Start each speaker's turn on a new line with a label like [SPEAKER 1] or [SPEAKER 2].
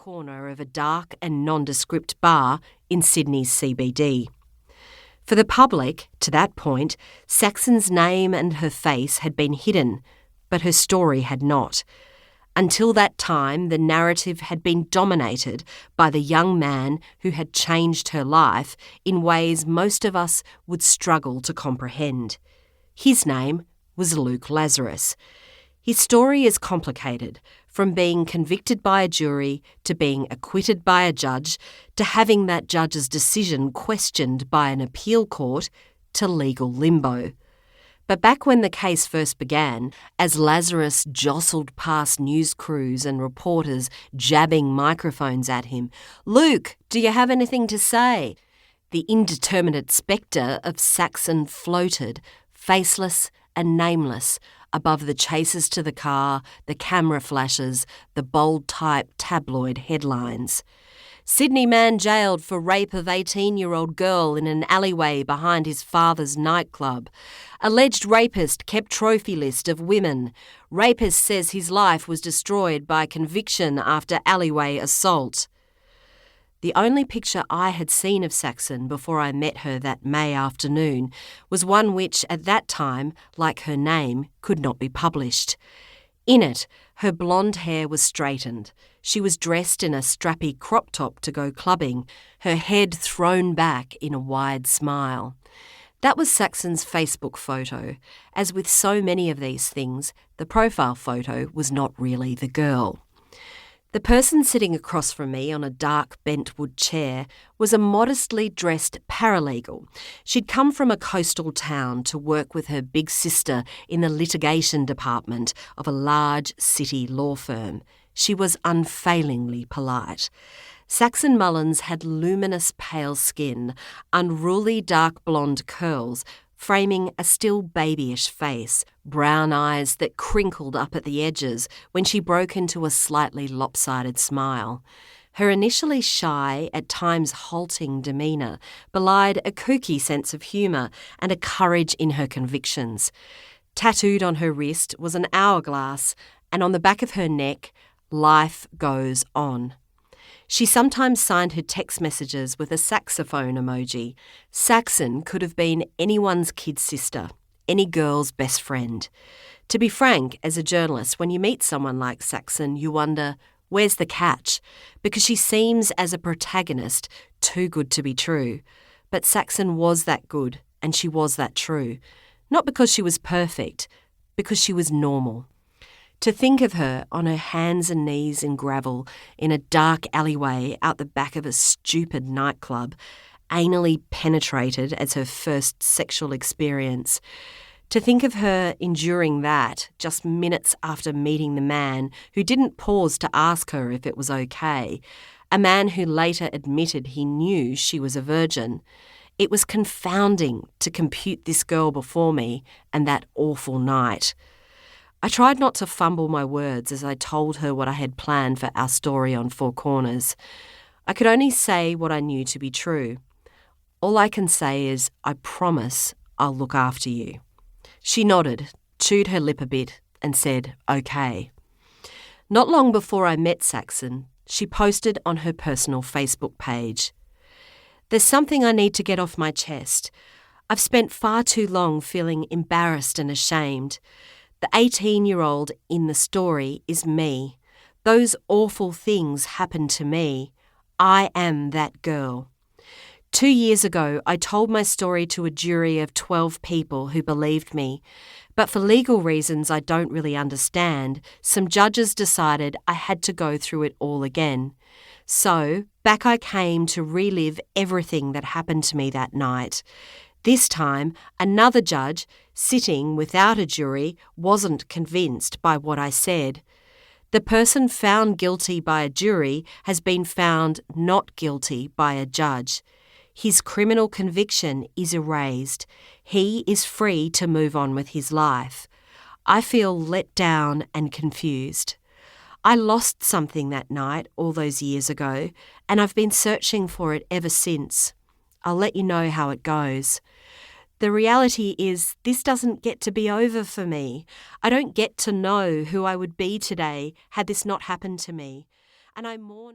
[SPEAKER 1] corner of a dark and nondescript bar in Sydney's CBD. For the public, to that point, Saxon's name and her face had been hidden, but her story had not. Until that time, the narrative had been dominated by the young man who had changed her life in ways most of us would struggle to comprehend. His name was Luke Lazarus. His story is complicated, from being convicted by a jury to being acquitted by a judge to having that judge's decision questioned by an appeal court to legal limbo. But back when the case first began, as Lazarus jostled past news crews and reporters jabbing microphones at him, "Luke, do you have anything to say?" the indeterminate spectre of Saxon floated, faceless and nameless, above the chases to the car, the camera flashes, the bold-type tabloid headlines. "Sydney man jailed for rape of 18-year-old girl in an alleyway behind his father's nightclub. Alleged rapist kept trophy list of women. Rapist says his life was destroyed by conviction after alleyway assault." The only picture I had seen of Saxon before I met her that May afternoon was one which, at that time, like her name, could not be published. In it, her blonde hair was straightened. She was dressed in a strappy crop top to go clubbing, her head thrown back in a wide smile. That was Saxon's Facebook photo. As with so many of these things, the profile photo was not really the girl. The person sitting across from me on a dark bentwood chair was a modestly dressed paralegal. She'd come from a coastal town to work with her big sister in the litigation department of a large city law firm. She was unfailingly polite. Saxon Mullins had luminous pale skin, unruly dark blonde curls, framing a still babyish face, brown eyes that crinkled up at the edges when she broke into a slightly lopsided smile. Her initially shy, at times halting demeanour belied a kooky sense of humour and a courage in her convictions. Tattooed on her wrist was an hourglass, and on the back of her neck, "Life goes on." She sometimes signed her text messages with a saxophone emoji. Saxon could have been anyone's kid sister, any girl's best friend. To be frank, as a journalist, when you meet someone like Saxon, you wonder, where's the catch? Because she seems, as a protagonist, too good to be true. But Saxon was that good, and she was that true. Not because she was perfect, because she was normal. To think of her on her hands and knees in gravel in a dark alleyway out the back of a stupid nightclub, anally penetrated as her first sexual experience. To think of her enduring that just minutes after meeting the man who didn't pause to ask her if it was okay, a man who later admitted he knew she was a virgin. It was confounding to compute this girl before me and that awful night. I tried not to fumble my words as I told her what I had planned for our story on Four Corners. I could only say what I knew to be true. All I can say is, I promise I'll look after you. She nodded, chewed her lip a bit, and said, "Okay." Not long before I met Saxon, she posted on her personal Facebook page, "There's something I need to get off my chest. I've spent far too long feeling embarrassed and ashamed. The 18-year-old in the story is me. Those awful things happened to me. I am that girl. 2 years ago, I told my story to a jury of 12 people who believed me. But for legal reasons I don't really understand, some judges decided I had to go through it all again. So, back I came to relive everything that happened to me that night. This time, another judge, sitting without a jury, wasn't convinced by what I said. The person found guilty by a jury has been found not guilty by a judge. His criminal conviction is erased. He is free to move on with his life. I feel let down and confused. I lost something that night all those years ago, and I've been searching for it ever since. I'll let you know how it goes. The reality is this doesn't get to be over for me. I don't get to know who I would be today had this not happened to me. And I mourn...